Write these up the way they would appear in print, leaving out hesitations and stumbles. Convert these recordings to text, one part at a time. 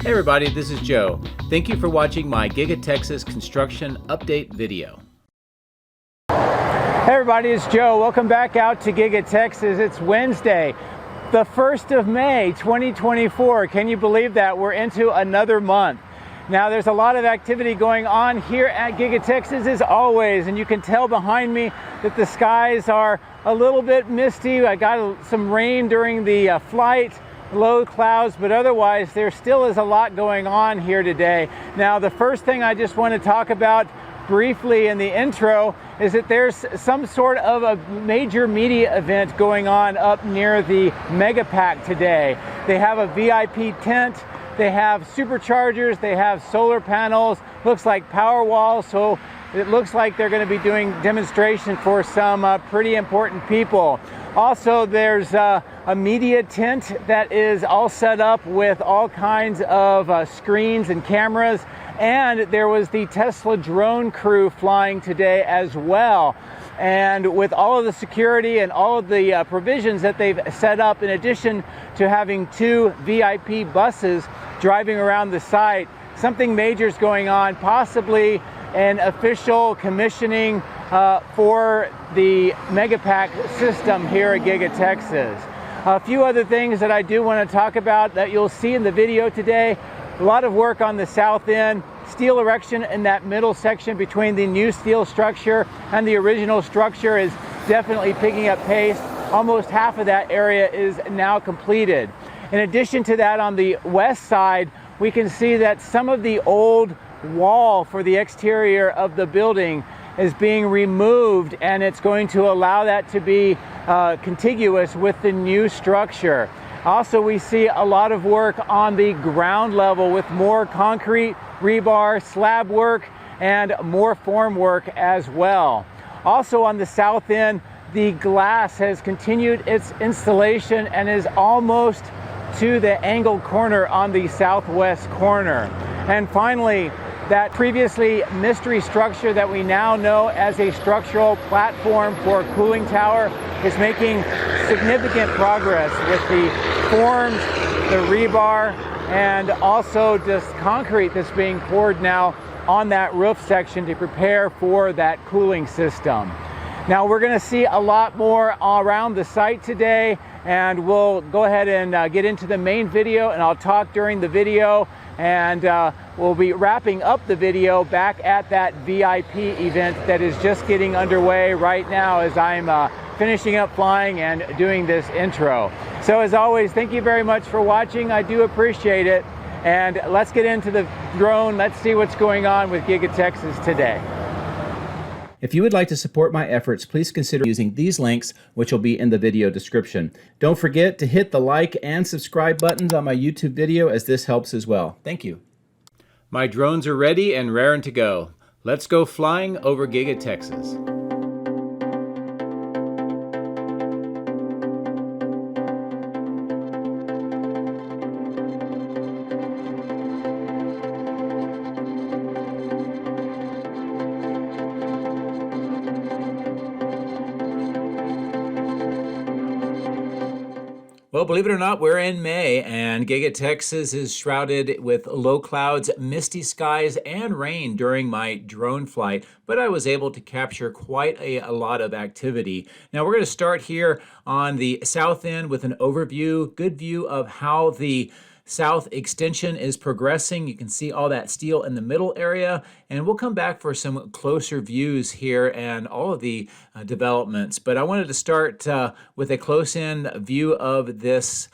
Hey everybody, this is Joe. Thank you for watching my Giga Texas construction update video. Hey everybody, it's Joe. Welcome back out to Giga Texas. It's Wednesday, the 1st of May, 2024. Can you believe that? We're into another month. Now there's a lot of activity going on here at Giga Texas as always, and you can tell behind me that the skies are a little bit misty. I got some rain during the flight. Low clouds, but otherwise there still is a lot going on here today. Now the first thing I just want to talk about briefly in the intro is that there's some sort of a major media event going on up near the Megapack today. They have a VIP tent, they have superchargers, they have solar panels, looks like power walls, so it looks like they're going to be doing demonstration for some pretty important people. Also, there's a media tent that is all set up with all kinds of screens and cameras, and there was the Tesla drone crew flying today as well. And with all of the security and all of the provisions that they've set up, in addition to having 2 VIP buses driving around the site, something major is going on, possibly an official commissioning for the Megapack system here at Giga Texas. A few other things that I do want to talk about that you'll see in the video today. A lot of work on the south end, steel erection in that middle section between the new steel structure and the original structure is definitely picking up pace. Almost half of that area is now completed. In addition to that, on the west side, we can see that some of the old wall for the exterior of the building is being removed, and it's going to allow that to be contiguous with the new structure. Also, we see a lot of work on the ground level with more concrete, rebar, slab work, and more form work as well. Also on the south end, the glass has continued its installation and is almost to the angle corner on the southwest corner. And finally, that previously mystery structure that we now know as a structural platform for a cooling tower is making significant progress with the forms, the rebar, and also just concrete that's being poured now on that roof section to prepare for that cooling system. Now we're going to see a lot more around the site today, and we'll go ahead and get into the main video, and I'll talk during the video, and we'll be wrapping up the video back at that VIP event that is just getting underway right now as I'm finishing up flying and doing this intro. So as always, thank you very much for watching. I do appreciate it, and let's get into the drone. Let's see what's going on with Giga Texas today. If you would like to support my efforts, please consider using these links, which will be in the video description. Don't forget to hit the like and subscribe buttons on my YouTube video, as this helps as well. Thank you. My drones are ready and raring to go. Let's go flying over Giga Texas. Well, believe it or not, we're in May, and Giga Texas is shrouded with low clouds, misty skies, and rain during my drone flight, but I was able to capture quite a lot of activity. Now, we're going to start here on the south end with an overview, good view of how the south extension is progressing. You can see all that steel in the middle area, and we'll come back for some closer views here and all of the developments. But I wanted to start with a close-in view of this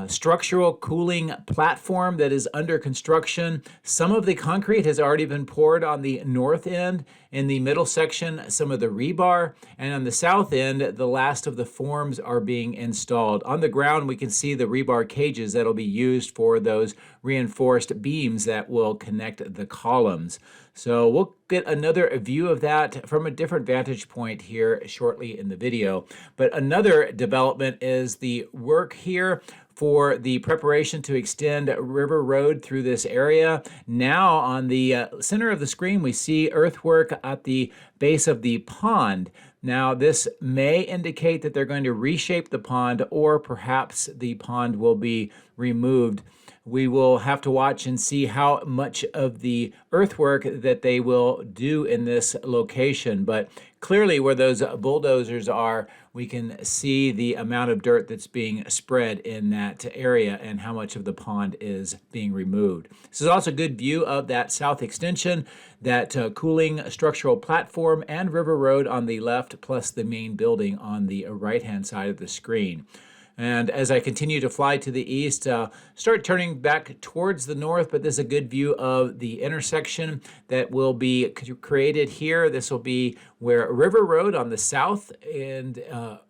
structural cooling platform that is under construction. Some of the concrete has already been poured on the north end. In the middle section, some of the rebar, and on the south end, the last of the forms are being installed. On the ground, we can see the rebar cages that'll be used for those reinforced beams that will connect the columns. So we'll get another view of that from a different vantage point here shortly in the video. But another development is the work here for the preparation to extend River Road through this area. Now on the center of the screen, we see earthwork at the base of the pond. Now this may indicate that they're going to reshape the pond, or perhaps the pond will be removed. we will have to watch and see how much of the earthwork that they will do in this location. But clearly where those bulldozers are, we can see the amount of dirt that's being spread in that area and how much of the pond is being removed. This is also a good view of that south extension, that cooling structural platform and river road on the left, plus the main building on the right-hand side of the screen. And as I continue to fly to the east, start turning back towards the north, but this is a good view of the intersection that will be created here. This will be where River Road on the south and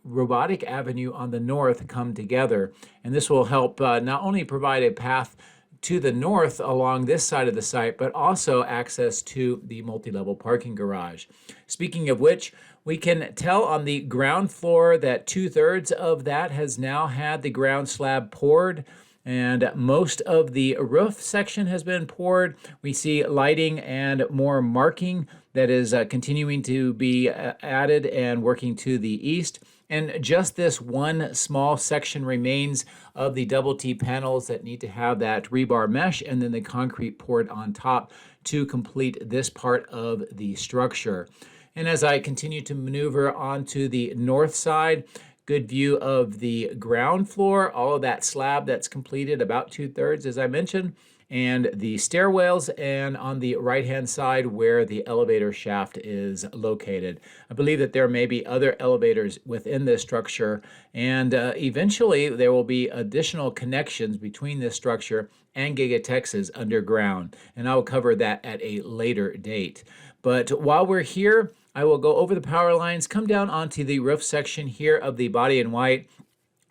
Robotic Avenue on the north come together. And this will help not only provide a path to the north along this side of the site, but also access to the multi-level parking garage. Speaking of which, we can tell on the ground floor that 2/3 of that has now had the ground slab poured, and most of the roof section has been poured. We see lighting and more marking that is continuing to be added and working to the east. And just this one small section remains of the double T panels that need to have that rebar mesh and then the concrete poured on top to complete this part of the structure. And as I continue to maneuver onto the north side, good view of the ground floor, all of that slab that's completed, about 2/3 as I mentioned, and the stairwells, and on the right-hand side where the elevator shaft is located. I believe that there may be other elevators within this structure, and eventually there will be additional connections between this structure and Giga Texas underground, and I'll cover that at a later date. But while we're here, I will go over the power lines, come down onto the roof section here of the body in white,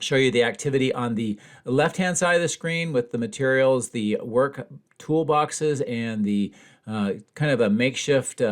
show you the activity on the left-hand side of the screen with the materials, the work toolboxes, and the kind of a makeshift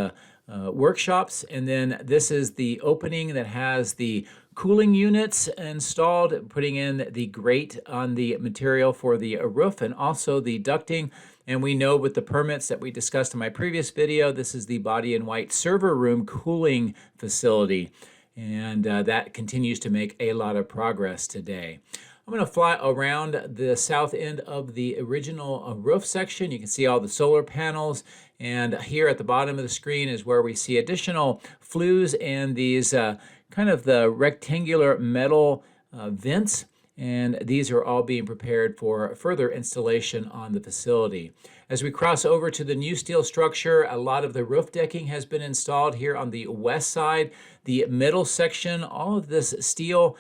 workshops. And then this is the opening that has the cooling units installed, putting in the grate on the material for the roof and also the ducting. And we know with the permits that we discussed in my previous video, this is the body in white server room cooling facility. And that continues to make a lot of progress today. I'm going to fly around the south end of the original roof section. You can see all the solar panels. And here at the bottom of the screen is where we see additional flues and these kind of the rectangular metal vents. And these are all being prepared for further installation on the facility. As we cross over to the new steel structure, a lot of the roof decking has been installed here on the west side. The middle section, all of this steel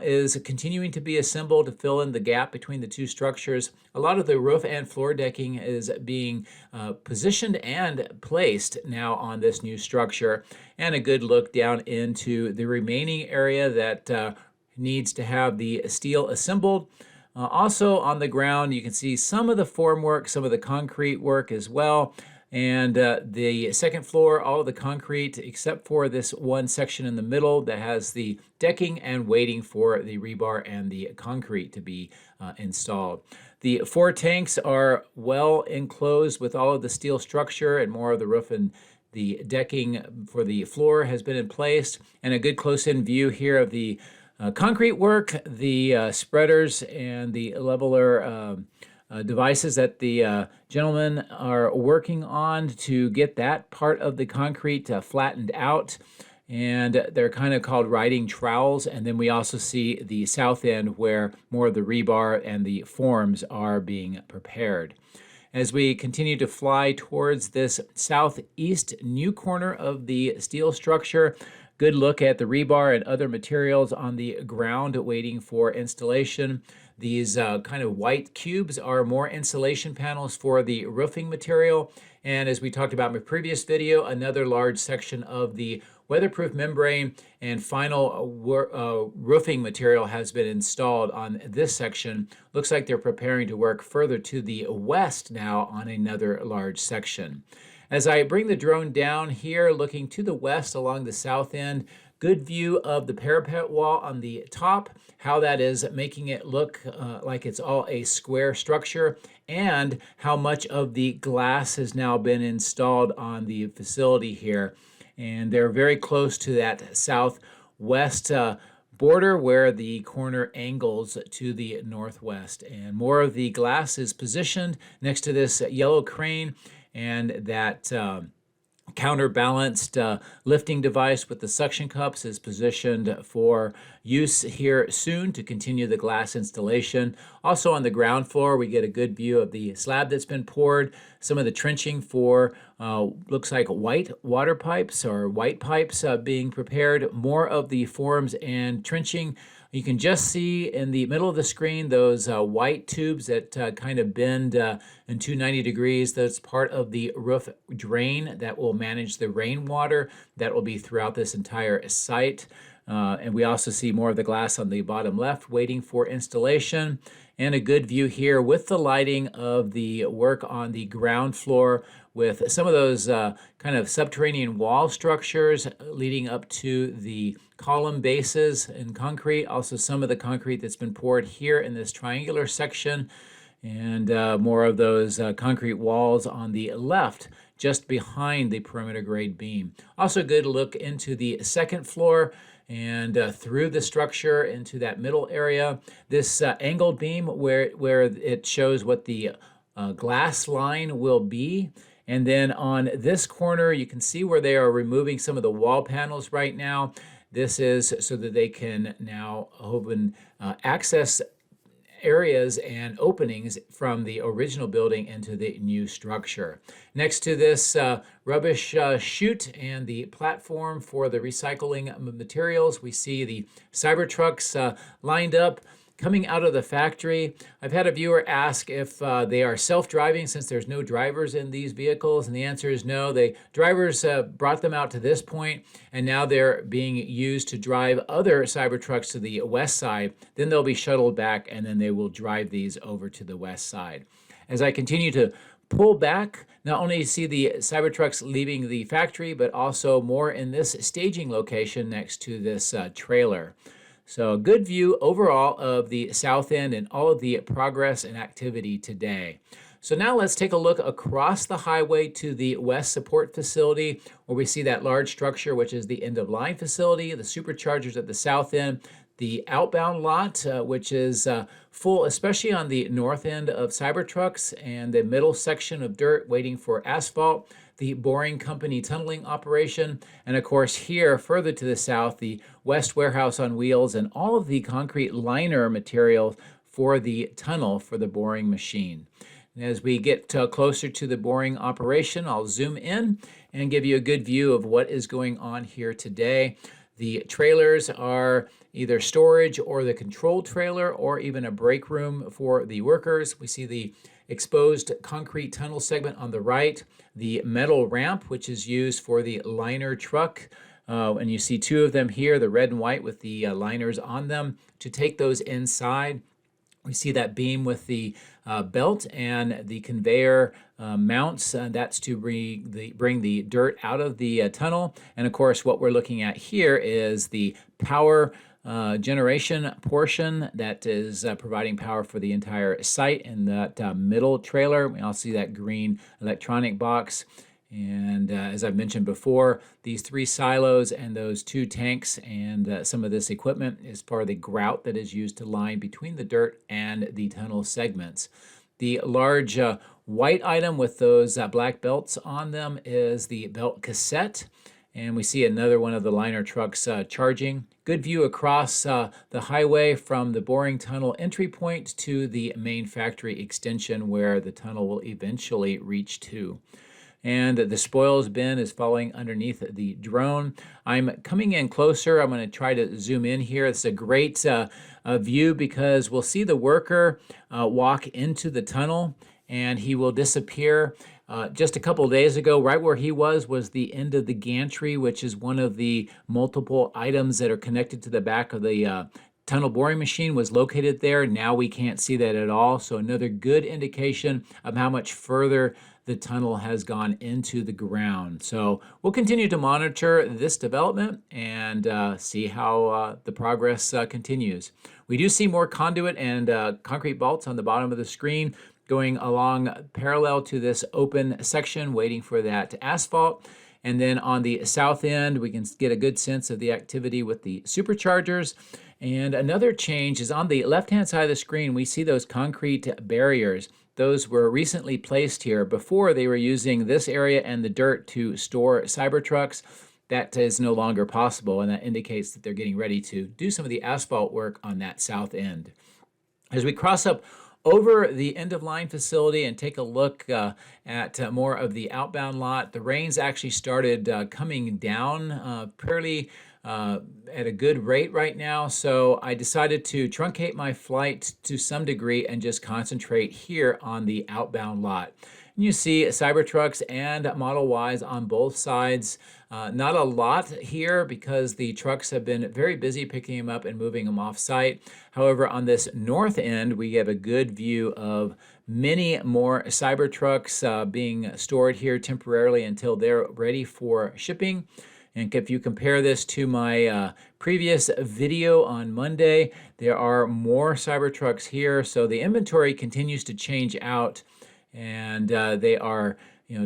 is continuing to be assembled to fill in the gap between the two structures. A lot of the roof and floor decking is being positioned and placed now on this new structure. And a good look down into the remaining area that needs to have the steel assembled. Also on the ground, you can see some of the formwork, some of the concrete work as well. And the second floor, all of the concrete, except for this one section in the middle that has the decking and waiting for the rebar and the concrete to be installed. The 4 tanks are well enclosed with all of the steel structure, and more of the roof and the decking for the floor has been in place. And a good close-in view here of the concrete work, the spreaders, and the leveler devices that the gentlemen are working on to get that part of the concrete flattened out. And they're kind of called riding trowels. And then we also see the south end where more of the rebar and the forms are being prepared. As we continue to fly towards this southeast new corner of the steel structure, good look at the rebar and other materials on the ground waiting for installation. These kind of white cubes are more insulation panels for the roofing material. And as we talked about in my previous video, another large section of the weatherproof membrane and final roofing material has been installed on this section. Looks like they're preparing to work further to the west now on another large section. As I bring the drone down here, looking to the west along the south end, good view of the parapet wall on the top, how that is making it look like it's all a square structure, and how much of the glass has now been installed on the facility here. And they're very close to that southwest border where the corner angles to the northwest. And more of the glass is positioned next to this yellow crane, and that counterbalanced lifting device with the suction cups is positioned for use here soon to continue the glass installation. Also on the ground floor, we get a good view of the slab that's been poured, some of the trenching for looks like white water pipes or white pipes being prepared, more of the forms and trenching. You can just see in the middle of the screen those white tubes that kind of bend in 290 degrees. That's part of the roof drain that will manage the rainwater that will be throughout this entire site. And we also see more of the glass on the bottom left waiting for installation. And a good view here with the lighting of the work on the ground floor with some of those kind of subterranean wall structures leading up to the column bases in concrete. Also some of the concrete that's been poured here in this triangular section, and more of those concrete walls on the left just behind the perimeter grade beam. Also good look into the second floor and through the structure into that middle area. This angled beam where it shows what the glass line will be. And then on this corner, you can see where they are removing some of the wall panels right now. This is so that they can now open access areas and openings from the original building into the new structure. Next to this rubbish chute and the platform for the recycling materials, we see the Cybertrucks lined up coming out of the factory. I've had a viewer ask if they are self-driving since there's no drivers in these vehicles, and the answer is no. The drivers brought them out to this point, and now they're being used to drive other Cybertrucks to the west side. Then they'll be shuttled back, and then they will drive these over to the west side. As I continue to pull back, not only see the Cybertrucks leaving the factory, but also more in this staging location next to this trailer. So a good view overall of the south end and all of the progress and activity today. So now let's take a look across the highway to the west support facility where we see that large structure, which is the end of line facility, the superchargers at the south end, the outbound lot, which is full, especially on the north end of Cybertrucks, and the middle section of dirt waiting for asphalt, the boring company tunneling operation, and of course here further to the south, the west warehouse on wheels and all of the concrete liner material for the tunnel for the boring machine. And as we get closer to the boring operation, I'll zoom in and give you a good view of what is going on here today. The trailers are either storage or the control trailer or even a break room for the workers. We see the exposed concrete tunnel segment on the right, the metal ramp, which is used for the liner truck. And you see two of them here, the red and white with the liners on them to take those inside. We see that beam with the belt and the conveyor mounts. That's to bring the dirt out of the tunnel. And of course, what we're looking at here is the power generation portion that is providing power for the entire site in that middle trailer. We also see that green electronic box. And as I've mentioned before, these three silos and those two tanks and some of this equipment is part of the grout that is used to line between the dirt and the tunnel segments. The large white item with those black belts on them is the belt cassette. And we see another one of the liner trucks charging. Good view across the highway from the boring tunnel entry point to the main factory extension where the tunnel will eventually reach to. And the spoils bin is following underneath the drone. I'm coming in closer. I'm going to try to zoom in here. It's a great view because we'll see the worker walk into the tunnel and he will disappear. Just a couple of days ago, right where he was the end of the gantry, which is one of the multiple items that are connected to the back of the tunnel boring machine was located there. Now we can't see that at all. So another good indication of how much further the tunnel has gone into the ground. So we'll continue to monitor this development and see how the progress continues. We do see more conduit and concrete bolts on the bottom of the screen going along parallel to this open section, waiting for that asphalt. And then on the south end, we can get a good sense of the activity with the superchargers. And another change is on the left-hand side of the screen, we see those concrete barriers. Those were recently placed here. Before, they were using this area and the dirt to store Cybertrucks. That is no longer possible, and that indicates that they're getting ready to do some of the asphalt work on that south end. As we cross up over the end-of-line facility and take a look at more of the outbound lot, the rains actually started coming down fairly at a good rate right now, so I decided to truncate my flight to some degree and just concentrate here on the outbound lot. And you see Cybertrucks and Model Ys on both sides. Not a lot here because the trucks have been very busy picking them up and moving them off site. However, on this north end, we have a good view of many more Cybertrucks being stored here temporarily until they're ready for shipping. And if you compare this to my previous video on Monday, there are more Cybertrucks here. So the inventory continues to change out, and they are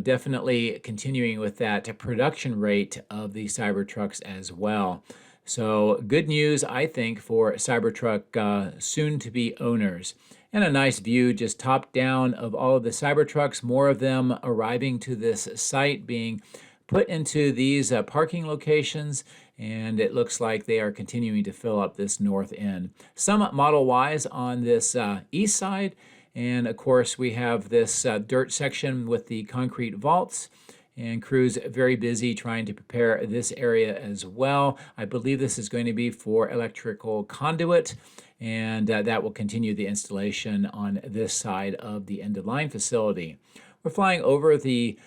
definitely continuing with that production rate of the Cybertrucks as well. So good news, I think, for Cybertruck soon-to-be owners. And a nice view just top down of all of the Cybertrucks, more of them arriving to this site, being put into these parking locations, and it looks like they are continuing to fill up this north end. Some Model Ys on this east side, and of course we have this dirt section with the concrete vaults, and crews very busy trying to prepare this area as well. I believe this is going to be for electrical conduit, and that will continue the installation on this side of the end-of-line facility. We're flying over the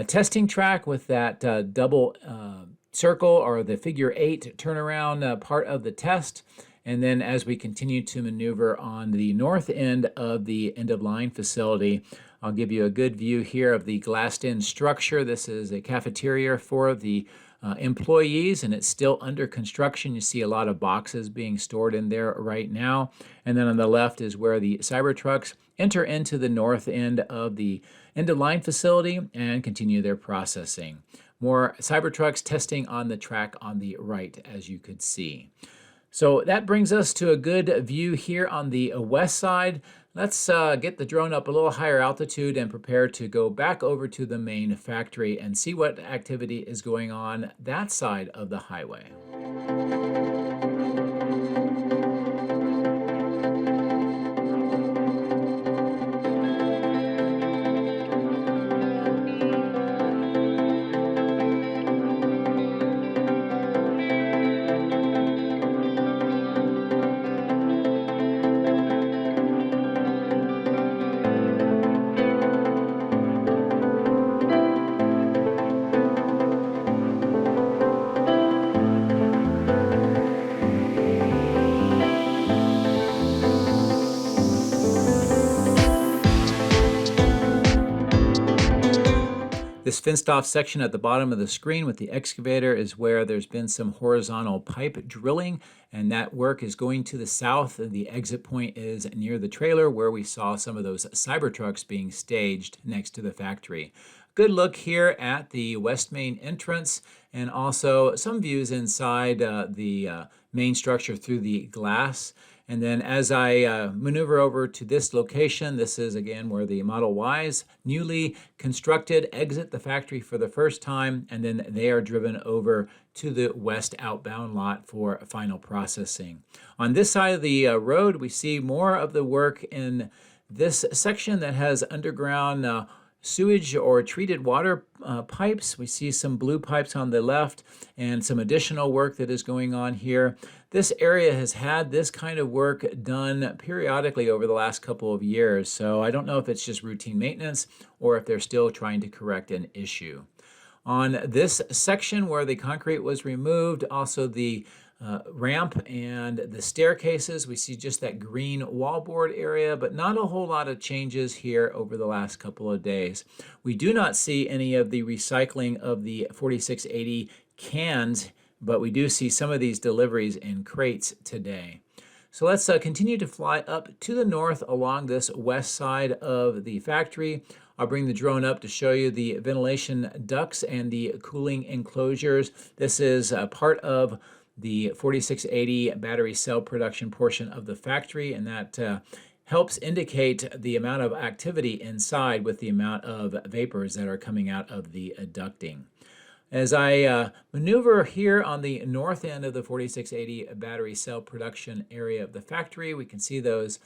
testing track with that double circle, or the figure 8 turnaround part of the test. And then as we continue to maneuver on the north end of the end-of-line facility, I'll give you a good view here of the glassed-in structure. This is a cafeteria for the employees, and it's still under construction. You see a lot of boxes being stored in there right now. And then on the left is where the Cybertrucks enter into the north end of the end-of-line facility and continue their processing. More Cybertrucks testing on the track on the right, as you could see. So that brings us to a good view here on the west side. Let's get the drone up a little higher altitude and prepare to go back over to the main factory and see what activity is going on that side of the highway. This fenced off section at the bottom of the screen with the excavator is where there's been some horizontal pipe drilling, and that work is going to the south. The exit point is near the trailer where we saw some of those Cybertrucks being staged next to the factory. Good look here at the west main entrance, and also some views inside the main structure through the glass. And then as I maneuver over to this location, this is again where the Model Ys, newly constructed, exit the factory for the first time, and then they are driven over to the west outbound lot for final processing. On this side of the road, we see more of the work in this section that has underground sewage or treated water pipes. We see some blue pipes on the left and some additional work that is going on here. This area has had this kind of work done periodically over the last couple of years, so I don't know if it's just routine maintenance or if they're still trying to correct an issue. On this section where the concrete was removed, also the ramp and the staircases, we see just that green wallboard area, but not a whole lot of changes here over the last couple of days. We do not see any of the recycling of the 4680 cans, but we do see some of these deliveries in crates today. So let's continue to fly up to the north along this west side of the factory. I'll bring the drone up to show you the ventilation ducts and the cooling enclosures. This is part of the 4680 battery cell production portion of the factory, and that helps indicate the amount of activity inside with the amount of vapors that are coming out of the ducting. As I maneuver here on the north end of the 4680 battery cell production area of the factory, we can see those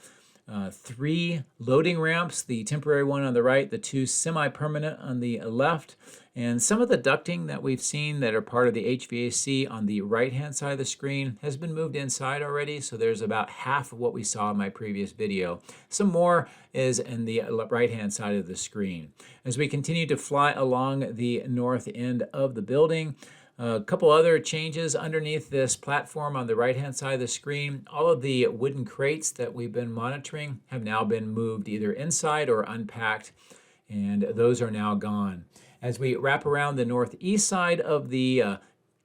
3 loading ramps, the temporary one on the right, the 2 semi-permanent on the left, and some of the ducting that we've seen that are part of the HVAC on the right-hand side of the screen has been moved inside already, so there's about half of what we saw in my previous video. Some more is in the right-hand side of the screen. As we continue to fly along the north end of the building, a couple other changes underneath this platform on the right-hand side of the screen. All of the wooden crates that we've been monitoring have now been moved either inside or unpacked, and those are now gone. As we wrap around the northeast side of the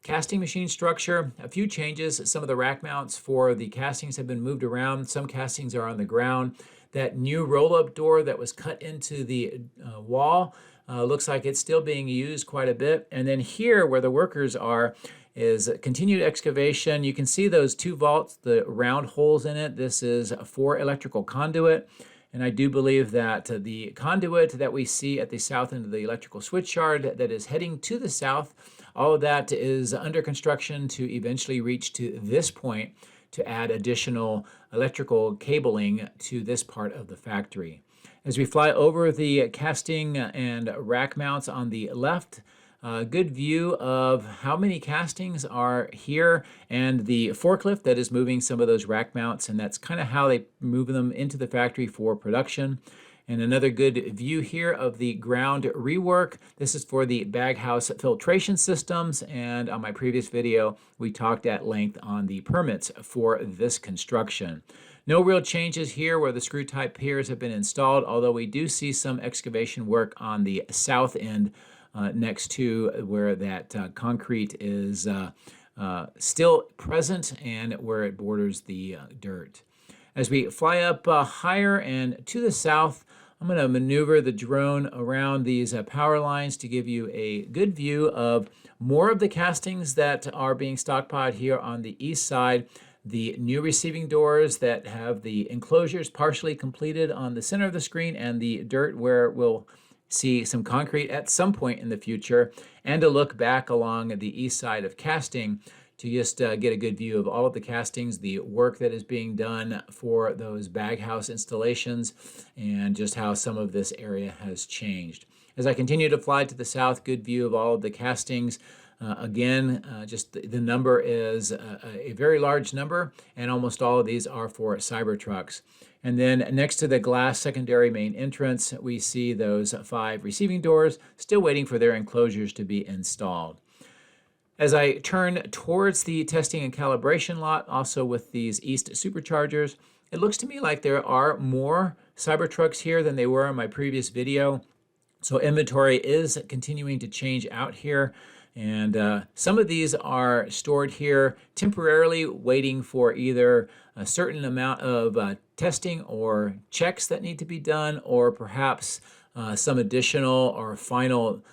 casting machine structure, a few changes. Some of the rack mounts for the castings have been moved around. Some castings are on the ground. That new roll-up door that was cut into the wall looks like it's still being used quite a bit. And then here where the workers are is continued excavation. You can see those 2 vaults, the round holes in it. This is for electrical conduit. And I do believe that the conduit that we see at the south end of the electrical switch yard that is heading to the south, all of that is under construction to eventually reach to this point to add additional electrical cabling to this part of the factory. As we fly over the casting and rack mounts on the left, a good view of how many castings are here and the forklift that is moving some of those rack mounts, and that's kind of how they move them into the factory for production. And another good view here of the ground rework. This is for the baghouse filtration systems, and on my previous video we talked at length on the permits for this construction. No real changes here where the screw type piers have been installed, although we do see some excavation work on the south end next to where that concrete is still present and where it borders the dirt. As we fly up higher and to the south, I'm going to maneuver the drone around these power lines to give you a good view of more of the castings that are being stockpiled here on the east side. The new receiving doors that have the enclosures partially completed on the center of the screen, and the dirt where we'll see some concrete at some point in the future, and a look back along the east side of casting to just get a good view of all of the castings, the work that is being done for those baghouse installations, and just how some of this area has changed. As I continue to fly to the south, good view of all of the castings. Just the number is a very large number, and almost all of these are for Cybertrucks. And then next to the glass secondary main entrance, we see those 5 receiving doors, still waiting for their enclosures to be installed. As I turn towards the testing and calibration lot, also with these east superchargers, it looks to me like there are more Cybertrucks here than they were in my previous video. So inventory is continuing to change out here. And some of these are stored here temporarily, waiting for either a certain amount of testing or checks that need to be done, or perhaps some additional or final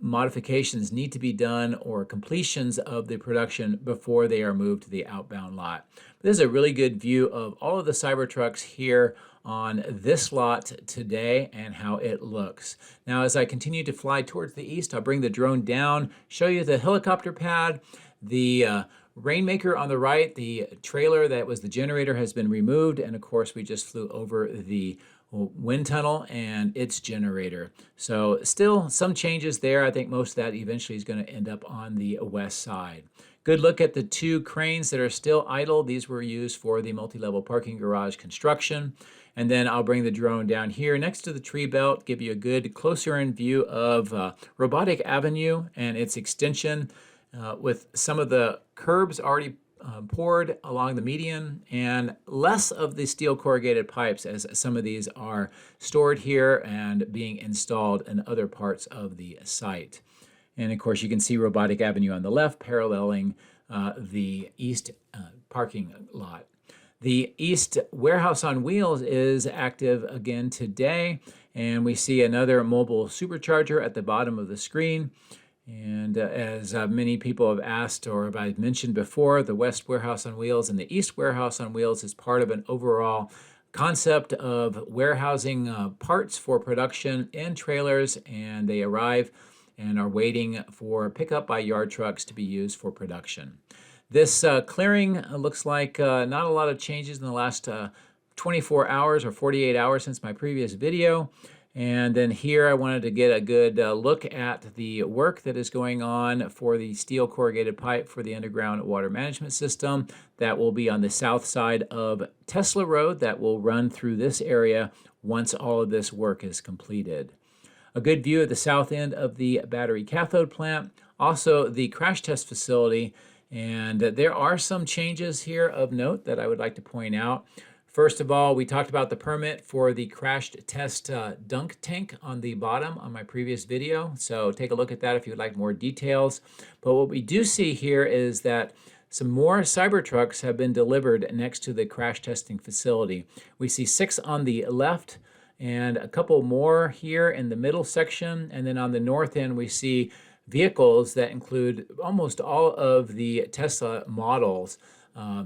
modifications need to be done, or completions of the production before they are moved to the outbound lot. This is a really good view of all of the Cybertrucks here on this lot today and how it looks. Now, as I continue to fly towards the east, I'll bring the drone down, show you the helicopter pad. The Rainmaker on the right, the trailer that was the generator, has been removed, and of course we just flew over the wind tunnel and its generator. So still some changes there. I think most of that eventually is going to end up on the west side. Good look at the 2 cranes that are still idle. These were used for the multi-level parking garage construction. And then I'll bring the drone down here next to the tree belt, give you a good closer-in view of Robotic Avenue and its extension, with some of the curbs already poured along the median, and less of the steel corrugated pipes, as some of these are stored here and being installed in other parts of the site. And of course you can see Robotic Avenue on the left paralleling the east parking lot. The east warehouse on wheels is active again today, and we see another mobile supercharger at the bottom of the screen. And as many people have asked or have I mentioned before, the West Warehouse on Wheels and the East Warehouse on Wheels is part of an overall concept of warehousing parts for production in trailers, and they arrive and are waiting for pickup by yard trucks to be used for production. This clearing looks like not a lot of changes in the last 24 hours or 48 hours since my previous video. And then here I wanted to get a good look at the work that is going on for the steel corrugated pipe for the underground water management system that will be on the south side of Tesla Road that will run through this area once all of this work is completed. A good view of the south end of the battery cathode plant, also the crash test facility, and there are some changes here of note that I would like to point out. First of all, we talked about the permit for the crashed test dunk tank on the bottom on my previous video, so take a look at that if you would like more details. But what we do see here is that some more Cybertrucks have been delivered next to the crash testing facility. We see 6 on the left and a couple more here in the middle section, and then on the north end we see vehicles that include almost all of the Tesla models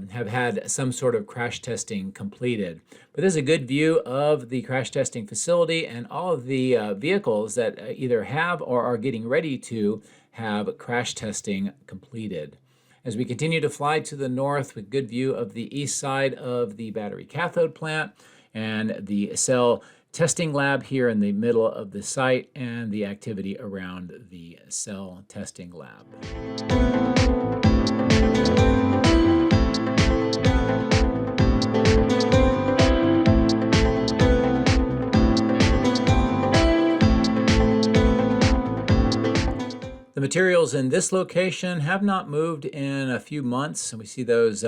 have had some sort of crash testing completed. But this is a good view of the crash testing facility and all of the vehicles that either have or are getting ready to have crash testing completed. As we continue to fly to the north with good view of the east side of the battery cathode plant and the cell testing lab here in the middle of the site and the activity around the cell testing lab. The materials in this location have not moved in a few months, and we see those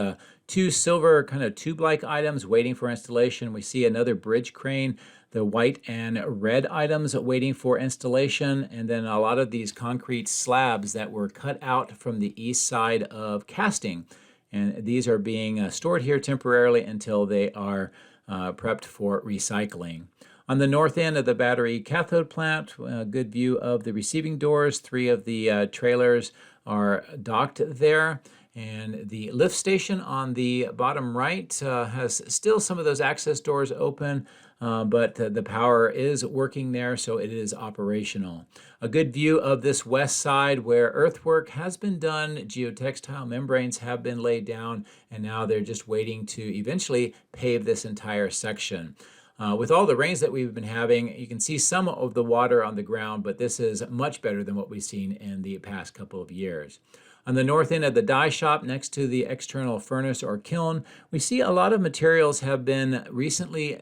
2 silver kind of tube-like items waiting for installation. We see another bridge crane, the white and red items waiting for installation, and then a lot of these concrete slabs that were cut out from the east side of casting. And these are being stored here temporarily until they are prepped for recycling. On the north end of the battery cathode plant, a good view of the receiving doors. 3 of the trailers are docked there. And the lift station on the bottom right has still some of those access doors open, but the power is working there, so it is operational. A good view of this west side where earthwork has been done, geotextile membranes have been laid down, and now they're just waiting to eventually pave this entire section. With all the rains that we've been having, you can see some of the water on the ground, but this is much better than what we've seen in the past couple of years. On the north end of the die shop, next to the external furnace or kiln, we see a lot of materials have been recently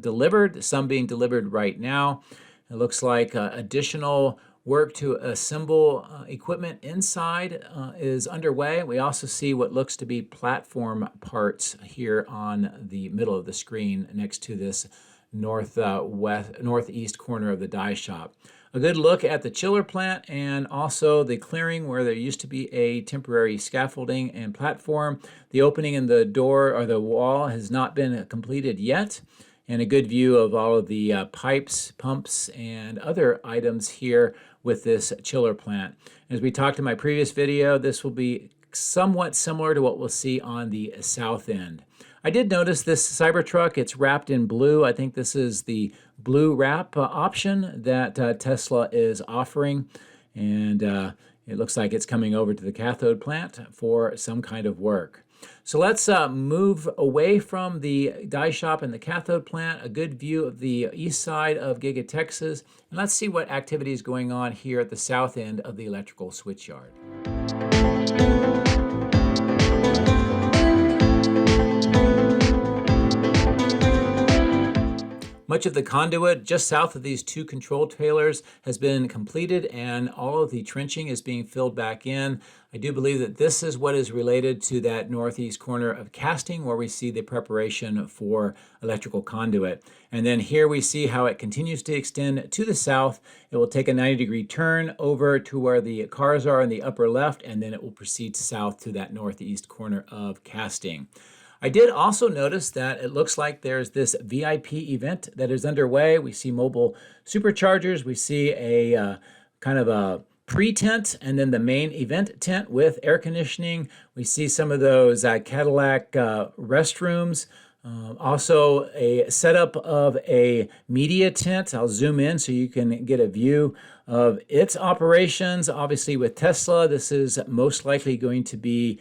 delivered, some being delivered right now. It looks like additional work to assemble equipment inside is underway. We also see what looks to be platform parts here on the middle of the screen next to this northeast corner of the die shop. A good look at the chiller plant and also the clearing where there used to be a temporary scaffolding and platform. The opening in the door or the wall has not been completed yet. And a good view of all of the pipes, pumps, and other items here with this chiller plant. As we talked in my previous video, this will be somewhat similar to what we'll see on the south end. I did notice this Cybertruck, it's wrapped in blue. I think this is the blue wrap option that Tesla is offering. And it looks like it's coming over to the cathode plant for some kind of work. So let's move away from the die shop and the cathode plant, a good view of the east side of Giga Texas, and let's see what activity is going on here at the south end of the electrical switchyard. Much of the conduit just south of these 2 control trailers has been completed and all of the trenching is being filled back in. I do believe that this is what is related to that northeast corner of casting where we see the preparation for electrical conduit. And then here we see how it continues to extend to the south. It will take a 90-degree turn over to where the cars are in the upper left, and then it will proceed south to that northeast corner of casting. I did also notice that it looks like there's this VIP event that is underway. We see mobile superchargers. We see a kind of a pre-tent and then the main event tent with air conditioning. We see some of those Cadillac restrooms. Also a setup of a media tent. I'll zoom in so you can get a view of its operations. Obviously with Tesla, this is most likely going to be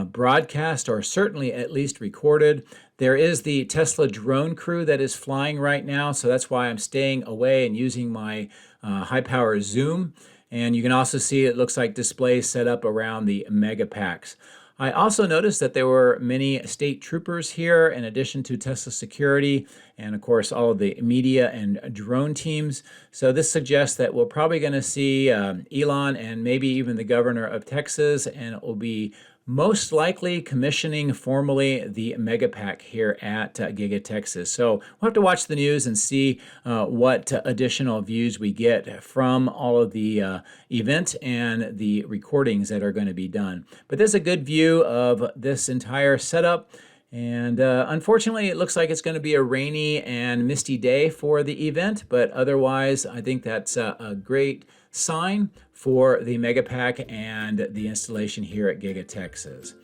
broadcast or certainly at least recorded. There is the Tesla drone crew that is flying right now, so that's why I'm staying away and using my high power zoom. And you can also see it looks like displays set up around the Megapacks. I also noticed that there were many state troopers here in addition to Tesla security and of course all of the media and drone teams. So this suggests that we're probably going to see Elon and maybe even the governor of Texas, and it will be most likely commissioning formally the Megapack here at Giga Texas. So we'll have to watch the news and see what additional views we get from all of the event and the recordings that are going to be done. But there's a good view of this entire setup. And unfortunately, it looks like it's going to be a rainy and misty day for the event, but otherwise, I think that's a great sign for the Megapack and the installation here at Giga Texas.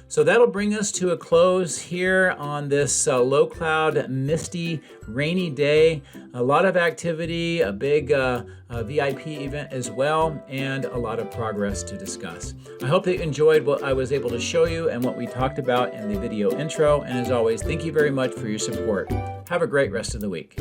So that'll bring us to a close here on this low cloud, misty, rainy day. A lot of activity, a big VIP event as well, and a lot of progress to discuss. I hope that you enjoyed what I was able to show you and what we talked about in the video intro. And as always, thank you very much for your support. Have a great rest of the week.